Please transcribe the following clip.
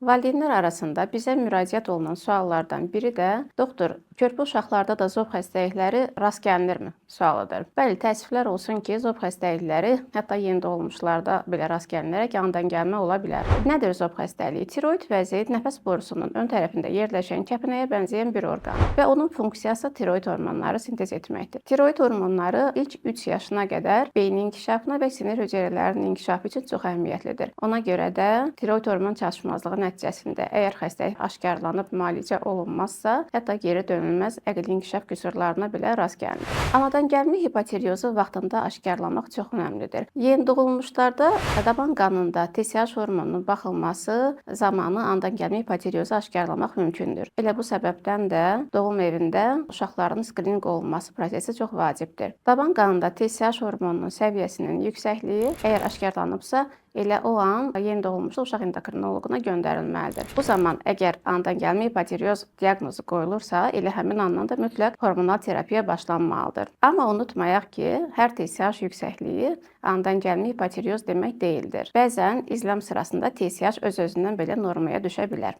Valideynlər arasında bizə müraciət olunan suallardan biri də doktor, körpə uşaqlarda da zob xəstəlikləri rast gəlinirmi sualıdır. Bəli, təəssüflər olsun ki, zob xəstəlikləri hətta yeni doğulmuşlarda belə rast gəlinərək anadan gəlmə ola bilər. Nədir zob xəstəliyi? Tiroid vəzi nəfəs borusunun ön tərəfində yerləşən kəpənəyə bənzəyən bir orqan və onun funksiyası tiroid hormonları sintez etməkdir. Tiroid hormonları ilk 3 yaşına qədər beynin inkişafına və sinir hüceyrələrinin inkişafı üçün çox əhəmiyyətlidir. Ona görə də tiroid hormon çatışmazlığı nəticəsində əgər xəstəlik aşkarlanıb müalicə olunmazsa, hətta geri dönülməz əqli inkişaf qüsurlarına belə rast gəlinir. Anadan gəlmə hipotireozu vaxtında aşkarlamaq çox önəmlidir. Yeni doğulmuşlarda daban qanında TSH hormonunun baxılması zamanı anadan gəlmə hipotireozu aşkarlamaq mümkündür. Elə bu səbəbdən də doğum evində uşaqların skrininq olunması prosesi çox vacibdir. Daban qanında TSH hormonunun səviyyəsinin yüksəkliyi əgər aşkarlanıbsa, elə o an yeni doğulmuş uşaq endokrinoloquna göndərilməlidir. Bu zaman əgər anadan gəlmə hipotireoz diaqnozu qoyulursa, elə həmin andan da mütləq hormonal terapiya başlanmalıdır. Amma unutmayaq ki, hər TSH yüksəkliyi anadan gəlmə hipotireoz demək deyildir. Bəzən izləm sırasında TSH öz-özündən belə normaya düşə bilər.